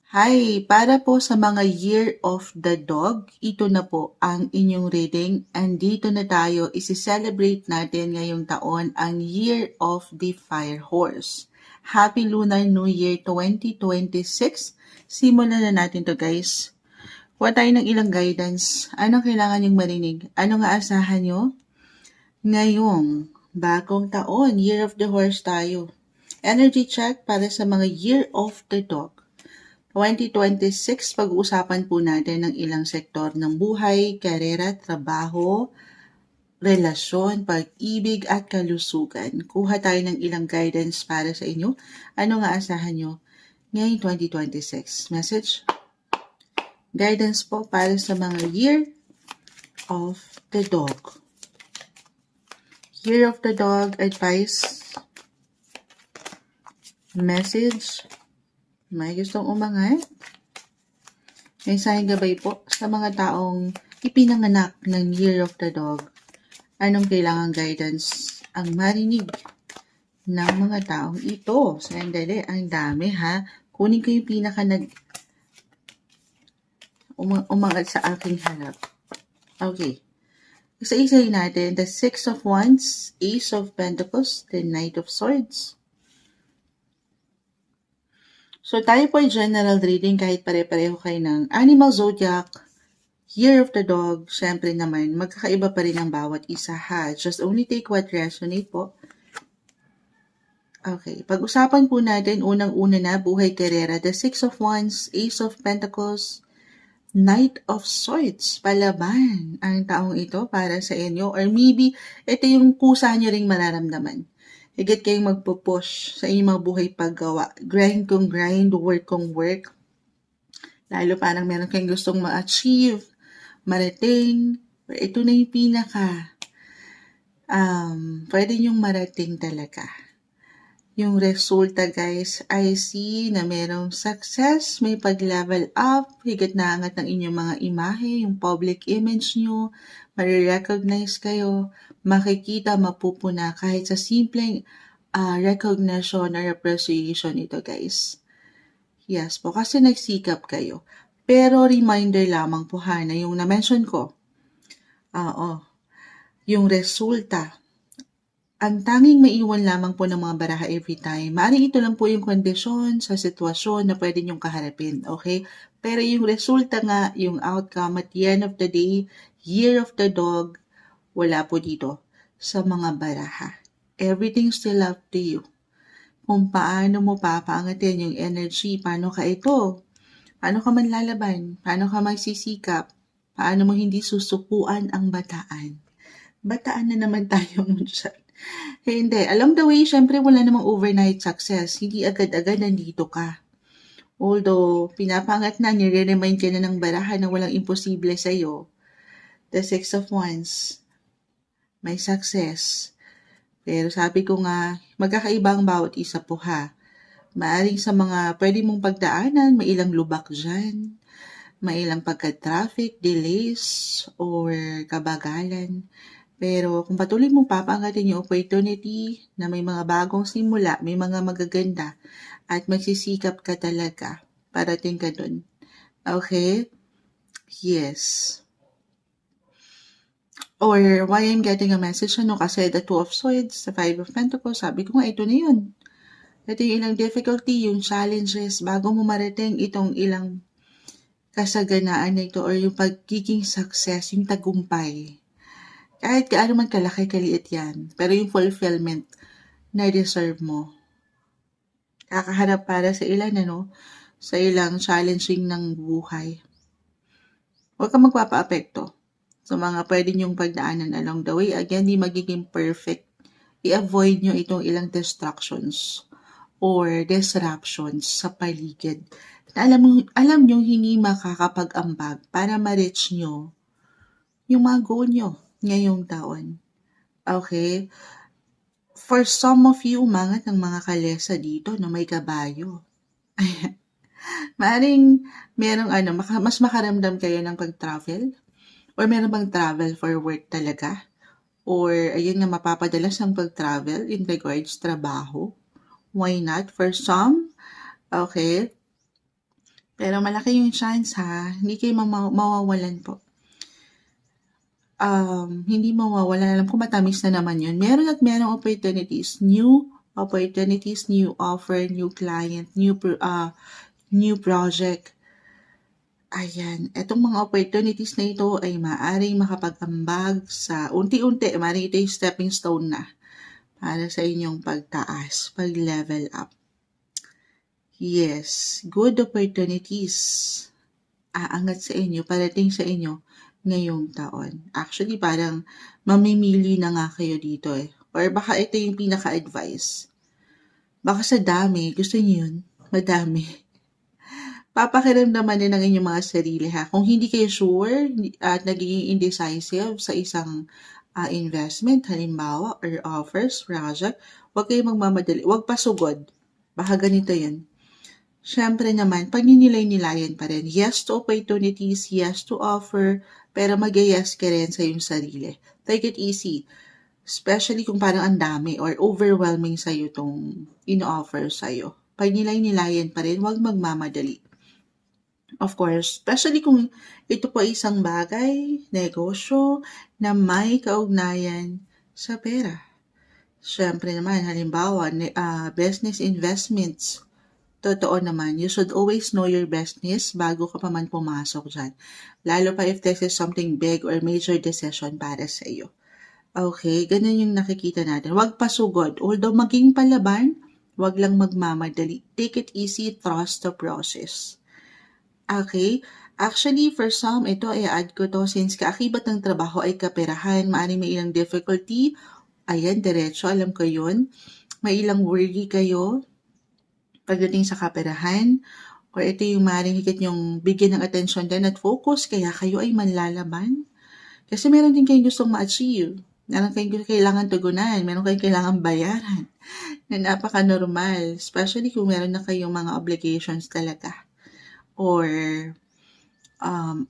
Hi! Para po sa mga Year of the Dog, ito na po ang inyong reading and dito na tayo isi-celebrate natin ngayong taon ang Year of the Fire Horse. Happy Lunar New Year 2026! Simulan na natin to guys. Kuha tayo ng ilang guidance. Anong kailangan niyong marinig? Anong aasahan niyo? Ngayong bagong taon, Year of the Horse tayo. Energy check para sa mga Year of the Dog. 2026, pag-uusapan po natin ng ilang sektor ng buhay, karera, trabaho, relasyon, pag-ibig at kalusugan. Kuha tayo ng ilang guidance para sa inyo. Ano nga asahan nyo ngayong 2026? Message? Guidance po para sa mga Year of the Dog. Year of the Dog advice. Message. May gustong umangat? May sahing gabay po sa mga taong ipinanganak ng Year of the Dog. Anong kailangang guidance ang marinig ng mga taong ito? Sandali, ang dami ha. Kunin ko yung pinaka umangat sa aking harap. Okay. Isa-isahin natin. The Six of Wands, Ace of Pentacles, the Knight of Swords. So tayo po ay general reading kahit pare-pareho kayo ng animal zodiac, Year of the Dog, syempre naman, magkakaiba pa rin ang bawat isa ha. Just only take what resonate po. Okay, pag-usapan po natin unang-una na buhay karera, the Six of Wands, Ace of Pentacles, Knight of Swords, palaban ang taong ito para sa inyo or maybe ito yung kusa nyo ring mararamdaman. Higit kayong magpupush sa inyong mga buhay paggawa. Grind kung grind, work kung work. Lalo parang meron kayong gustong ma-achieve, marating, or ito na yung pinaka pwede nyong marating talaga. Yung resulta guys, I see na merong success, may pag-level up, higit na angat ng inyong mga imahe, yung public image nyo, marirecognize kayo, makikita, mapupuna kahit sa simpleng recognition or appreciation ito guys. Yes po, kasi nagsikap kayo. Pero reminder lamang po ha, na yung na-mention ko, yung resulta, ang tanging maiwan lamang po ng mga baraha every time. Maaaring ito lang po yung kondisyon sa sitwasyon na pwede nyong kaharapin, okay? Pero yung resulta nga, yung outcome at the end of the day, Year of the Dog, wala po dito sa mga baraha. Everything still up to you. Kung paano mo papaangatin yung energy, paano ka ito? Paano ka man lalaban? Paano ka magsisikap? Paano mo hindi susukuan ang bataan? Bataan na naman tayo mo dyan. Hindi. Along the way, syempre wala namang overnight success. Hindi agad-agad nandito ka. Although, pinapangat na, nire-remind ka na ng baraha na walang imposible sa'yo. The Six of Wands, may success. Pero sabi ko nga, magkakaiba ang bawat isa po ha. Maaring sa mga pwede mong pagdaanan, may ilang lubak dyan. May ilang pagka-traffic, delays, or kabagalan. Pero kung patuloy mong papaangatin yung opportunity na may mga bagong simula, may mga magaganda, at magsisikap ka talaga, parating ka dun. Okay? Yes. Or why I'm getting a message, kasi the Two of Swords, the Five of Pentacles, sabi ko nga, ito na yun. Ito yung ilang difficulty, yung challenges, bago mo marating itong ilang kasaganaan na ito or yung pagiging success, yung tagumpay. Kahit gaano man kalaki, kaliit yan. Pero yung fulfillment na deserve mo. Kakaharap para sa ilan, sa ilang challenging ng buhay. Huwag kang magpapa-apekto sa mga pwede nyong pagdaanan along the way. Again, di magiging perfect. I-avoid nyo itong ilang distractions or disruptions sa paligid. Alam nyo, hindi makakapag-ambag para ma-reach nyo yung mga goal nyo ngayong taon. Okay? For some of you, umangat ng mga kalesa dito na may kabayo. Maaring merong mas makaramdam kayo ng pag-travel? Or meron bang travel for work talaga? Or ayun nga, mapapadalas ang pag-travel in regards trabaho? Why not? For some, okay, Pero malaki yung chance ha, hindi kayo mawawalan po. Hindi mawawalan. Alam ko matamis na naman yun. Meron at merong opportunities, new offer, new client, new project. Ayan, etong mga opportunities na ito ay maaaring makapag-ambag sa unti-unti, maaaring ito yung stepping stone na para sa inyong pagtaas, pag-level up. Yes, good opportunities aangat sa inyo, parating sa inyo ngayong taon. Actually, parang mamimili na nga kayo dito eh. Or baka ito yung pinaka-advice. Baka sa dami, gusto niyo yun? Madami. Papakiramdaman din ng inyong mga sarili ha. Kung hindi kayo sure at nagiging indecisive sa isang investment, halimbawa, or offers, project, huwag kayong magmamadali. Huwag pasugod. Baka ganito yun. Siyempre naman, pagninilay-nilayan pa rin. Yes to opportunities, yes to offer, pero mag-yes ka rin sa iyong sarili. Take it easy. Especially kung parang ang dami or overwhelming sa'yo itong in-offer sa'yo. Pagninilay-nilayan pa rin, huwag magmamadali. Of course, especially kung ito po isang bagay, negosyo, na may kaugnayan sa pera. Siyempre naman, halimbawa, business investments. Totoo naman, you should always know your business bago ka pa man pumasok dyan. Lalo pa if this is something big or major decision para sa iyo. Okay, ganun yung nakikita natin. Huwag pasugod. Although maging palaban, huwag lang magmamadali. Take it easy, trust the process. Okay? Actually, for some, ito i-add ko to since kaakibat ng trabaho ay kaperahan, maaaring may ilang difficulty. Ayan, diretso, alam ko yun. May ilang worry kayo pagdating sa kaperahan, or ito yung maaaring higit yung bigyan ng atensyon din at focus, kaya kayo ay manlalaban. Kasi meron din kayong gustong ma-achieve. Meron kayong kailangan tugunan, meron kayong kailangan bayaran na napaka-normal, especially kung meron na kayong mga obligations talaga. Or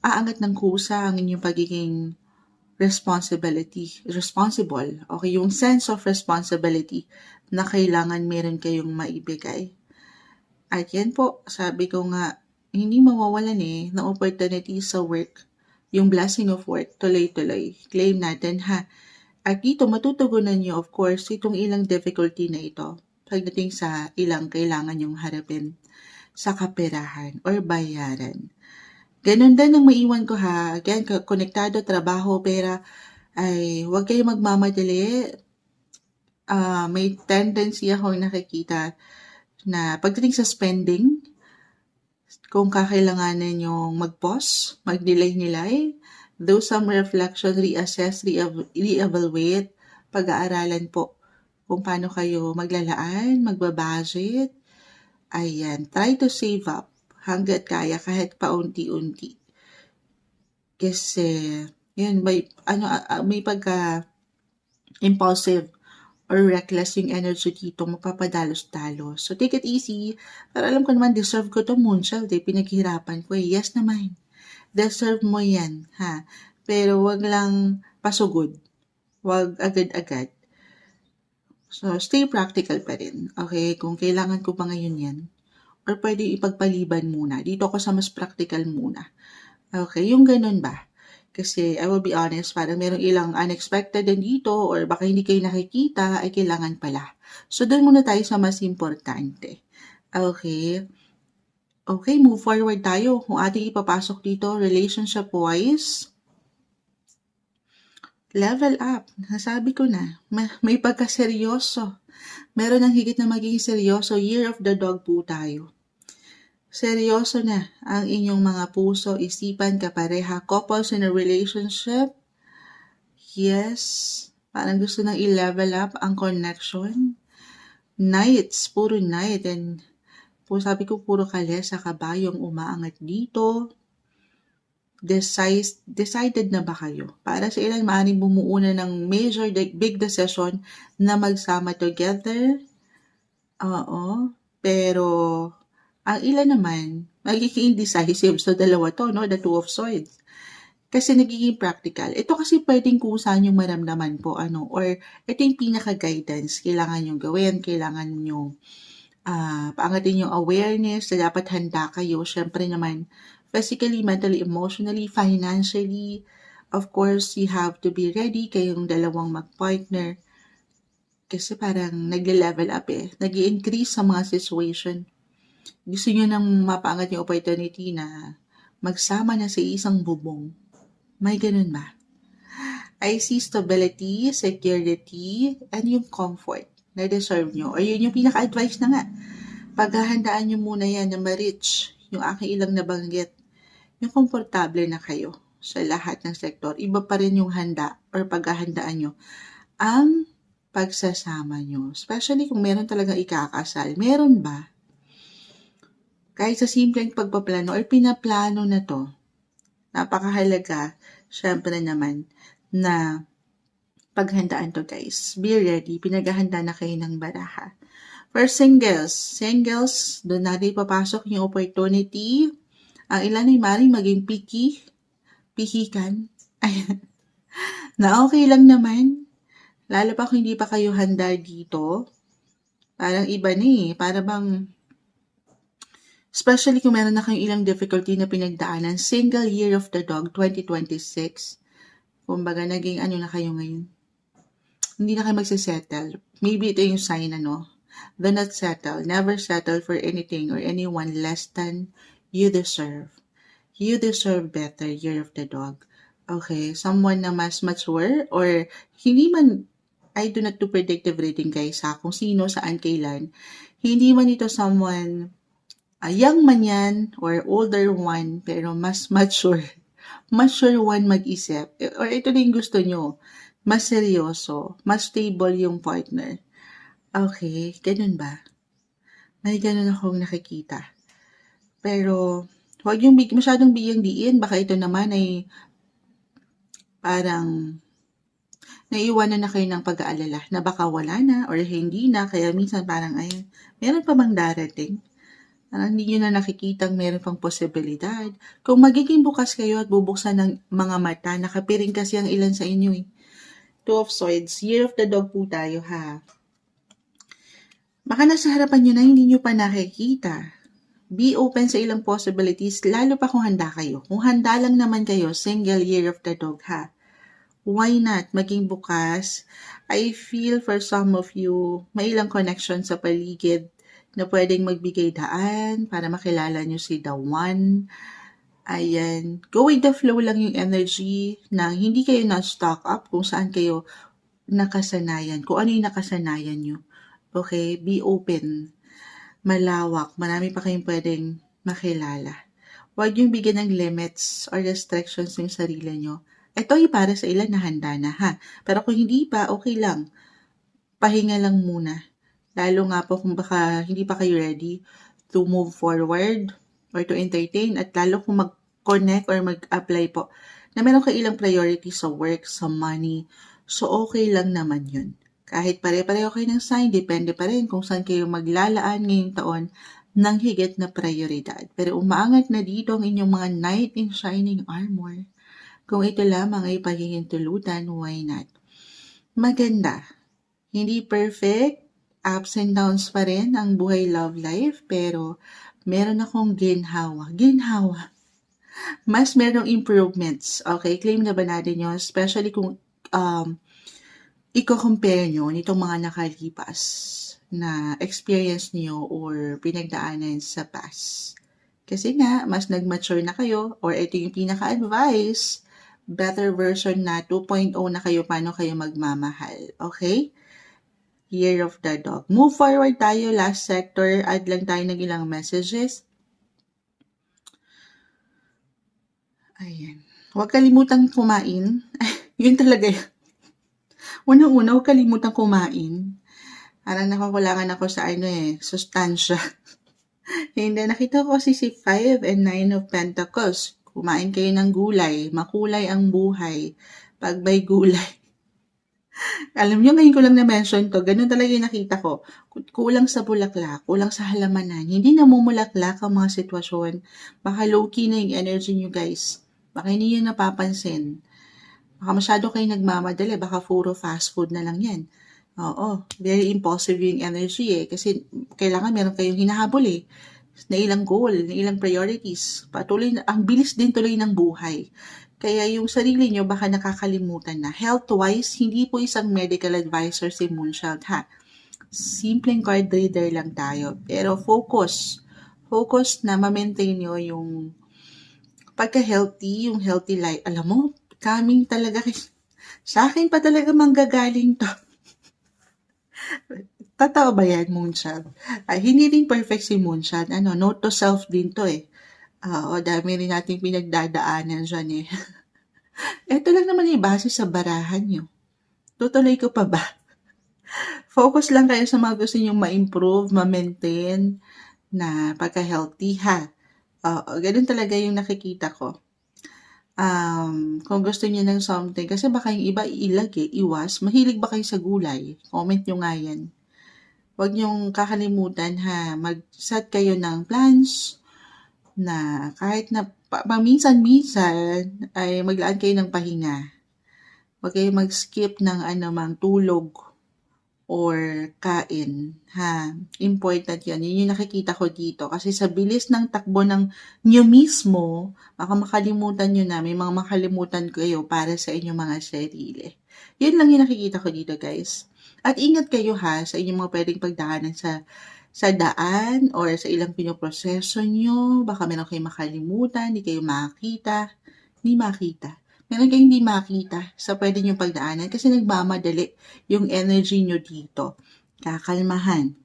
aangat ng kusa ang inyong pagiging responsible. Okay, yung sense of responsibility na kailangan meron kayong maibigay. At yan po, sabi ko nga, hindi mawawalan ng opportunity sa work. Yung blessing of work, tuloy-tuloy. Claim natin ha. At dito, matutugunan nyo, of course, itong ilang difficulty na ito pagdating sa ilang kailangan yung harapin sa kaperahan or bayaran. Ganon din ang maiwan ko ha. Again, konektado, trabaho, pera, ay huwag kayo magmamadali. May tendency akong nakikita na pagdating sa spending, kung kakailanganin yung mag-pause, mag-nilay-nilay, do some reflection, reassess, re-evaluate, pag-aaralan po kung paano kayo maglalaan, magbabudget. Ayan, try to save up hanggat kaya kahit paunti-unti. Kasi, yun, may pagka-impulsive or reckless yung energy dito, mapapadalos-dalos. So, take it easy. Pero alam ko naman, deserve ko to Moonchild pinaghirapan ko Yes naman. Deserve mo yan, ha? Pero wag lang pasugod. Wag agad-agad. So, stay practical pa rin. Okay? Kung kailangan ko pa ngayon yan, or pwede ipagpaliban muna. Dito ako sa mas practical muna. Okay? Yung ganun ba? Kasi I will be honest, parang merong ilang unexpected din dito or baka hindi kayo nakikita ay kailangan pala. So, doon muna tayo sa mas importante. Okay? Okay, move forward tayo. Kung ating ipapasok dito, relationship-wise, level up. Nasabi ko na, may pagkaseryoso. Meron ng higit na magiging seryoso. Year of the dog po tayo. Seryoso na ang inyong mga puso, isipan, kapareha, couples in a relationship. Yes, parang gusto nang i-level up ang connection. Nights, puro night. And sabi ko, puro kalesa, kabayong umaangat dito. Decided na ba kayo? Para sa ilan, maaaring bumuo na ng major, big decision na magsama together. Oo, pero ang ilan naman, magiging indecisive. So, dalawa to, no? The Two of Swords. Kasi nagiging practical. Ito kasi pwedeng kusa yung maramdaman po, or ito yung pinaka-guidance. Kailangan yung gawin, kailangan yung paangatin yung awareness na dapat handa kayo. Syempre naman, physically, mentally, emotionally, financially. Of course, you have to be ready kayong dalawang mag-partner. Kasi parang nagle-level up nag-i-increase sa mga situation. Gusto nyo nang mapaangat yung opportunity na magsama na sa isang bubong. May ganun ba? I see stability, security, and yung comfort na deserve nyo. Or yun yung pinaka-advice na nga. Paghahandaan nyo muna yan na ma-reach yung aking ilang nabanggit. Yung komportable na kayo sa lahat ng sektor. Iba pa rin yung handa or paghahandaan nyo. Ang pagsasama nyo. Especially kung meron talagang ikakasal. Meron ba? Kahit sa simpleng pagpaplano or pinaplano na to, napakahalaga, syempre naman, na paghandaan to guys. Be ready, pinaghahanda na kayo ng baraha. For singles, doon natin papasok yung opportunity. Ang ilan ay maaaring maging pihikan, na okay lang naman. Lalo pa kung hindi pa kayo handa dito. Parang iba para bang especially kung meron na kayong ilang difficulty na pinagdaanan. Single Year of the Dog 2026. Kumbaga, naging na kayo ngayon. Hindi na kayo magsisettle. Maybe ito yung sign Do not settle. Never settle for anything or anyone less than you deserve. You deserve better, Year of the Dog. Okay, someone na mas mature or hindi man, I do not do predictive reading guys kung sino, saan, kailan. Hindi man ito someone young man yan or older one pero mas mature. Mature one mag-isip. Or ito na yung gusto nyo. Mas seryoso. Mas stable yung partner. Okay, ganun ba? May ganun akong nakikita. Pero, huwag yung masyadong bigyang diin. Baka ito naman ay parang naiiwanan na kayo ng pag-aalala na baka wala na or hindi na. Kaya minsan parang meron pa bang darating? Hindi nyo na nakikitang meron pang posibilidad. Kung magiging bukas kayo at bubuksan ng mga mata, nakapiring kasi ang ilan sa inyo Two of Swords, Year of the Dog po tayo ha. Baka nasa harapan nyo na hindi nyo pa nakikita. Be open sa ilang possibilities, lalo pa kung handa kayo. Kung handa lang naman kayo, single Year of the Dog ha. Why not maging bukas? I feel for some of you, may ilang connection sa paligid na pwedeng magbigay daan para makilala nyo si the one. Ayan. Go with the flow lang yung energy na hindi kayo na-stock up kung saan kayo nakasanayan. Kung ano yung nakasanayan nyo. Okay? Be open. Malawak. Marami pa kayong pwedeng makilala. Huwag yung bigyan ng limits or restrictions yung sarili nyo. Ito ay para sa ilan na handa na ha. Pero kung hindi pa, okay lang. Pahinga lang muna. Lalo nga po kung baka hindi pa kayo ready to move forward or to entertain at lalo kung mag-connect or mag-apply po na meron kayo ilang priorities sa work, sa money. So, okay lang naman yun. Kahit pare-pareho kayo ng sign, depende pa rin kung saan kayo maglalaan ngayong taon ng higit na prioridad. Pero umaangat na dito ang inyong mga knight in shining armor. Kung ito lamang ay pagiging tulutan, why not? Maganda. Hindi perfect, ups and downs pa rin ang buhay love life, pero meron akong ginhawa. Mas merong improvements. Okay, claim na ba natin yun? Especially kung i-compare nyo nitong mga nakalipas na experience niyo or pinagdaanan sa past. Kasi nga, mas nag-mature na kayo or ito yung pinaka-advice, better version na 2.0 na kayo paano kayo magmamahal. Okay? Year of the Dog. Move forward tayo. Last sector. Add lang tayo ng ilang messages. Ayan. Huwag kalimutang kumain. Yun talaga yun. Unang-una, huwag kalimutang kumain. Parang nakakulangan ako sa sustansya. Hindi, nakita ko si 5 and 9 of Pentacles. Kumain kayo ng gulay. Makulay ang buhay. Pag may gulay. Alam nyo, ngayon ko lang na-mention to. Ganun talaga yung nakita ko. Kulang sa bulaklak, kulang sa halamanan. Hindi namumulaklak ang mga sitwasyon. Baka low-key na yung energy nyo guys. Baka hindi nyo napapansin. Baka masyado kayo nagmamadali. Baka puro fast food na lang yan. Oo, very impulsive yung energy kasi kailangan meron kayong hinahabol na ilang goal, na ilang priorities. Patuloy na, ang bilis din tuloy ng buhay. Kaya yung sarili nyo baka nakakalimutan na. Health-wise, hindi po isang medical advisor si Moonchild ha. Simpleng card reader lang tayo. Pero focus. Focus na ma-maintain nyo yung pagka-healthy, yung healthy life. Alam mo, coming talaga. Sa akin pa talaga manggagaling to. Totoo ba yan, Moonshot? Ay, hindi rin perfect si Moonshot. Note to self din to Oo, dami rin nating pinagdadaanan dyan Ito lang naman base sa barahan nyo. Tutuloy ko pa ba? Focus lang kayo sa mga gusto nyong ma-improve, ma-maintain na pagka-healthy ha. Oo, ganun talaga yung nakikita ko. Kung gusto niyo ng something, kasi baka yung iba ilag iwas. Mahilig ba kayo sa gulay? Comment nyo nga yan. Huwag niyong kakalimutan ha, mag-set kayo ng plans na kahit na paminsan-minsan ay maglaan kayo ng pahinga. Huwag kayo mag-skip ng anumang tulog or kain ha. Important yan. Yun yung nakikita ko dito. Kasi sa bilis ng takbo ng nyo mismo, baka makalimutan nyo na, may mga makalimutan kayo para sa inyong mga sarili. Yun lang yung nakikita ko dito guys. At ingat kayo ha sa inyong mga pwedeng pagdaanan sa daan or sa ilang pinoproseso nyo. Baka meron kayong makalimutan, hindi kayo makita. Meron kayong hindi makita sa pwede nyo pagdaanan kasi nagmamadali yung energy nyo dito. Kakalmahan.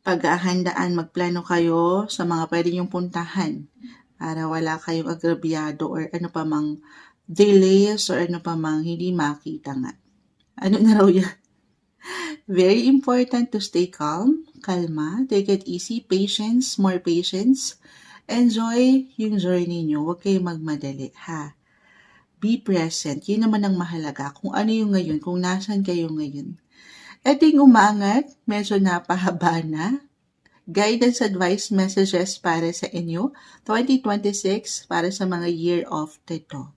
Paghahandaan, magplano kayo sa mga pwede nyong puntahan para wala kayong agrabyado or ano pa mang delays or ano pa mang hindi makita nga. Ano na raw yan? Very important to stay calm, kalma, take it easy, patience, more patience. Enjoy yung journey nyo. Huwag kayong magmadali, ha? Be present. Yun naman ang mahalaga. Kung ano yung ngayon, kung nasan kayo ngayon. Eting umangat, medyo napahaba na. Guidance advice messages para sa inyo, 2026 para sa mga year of Teto.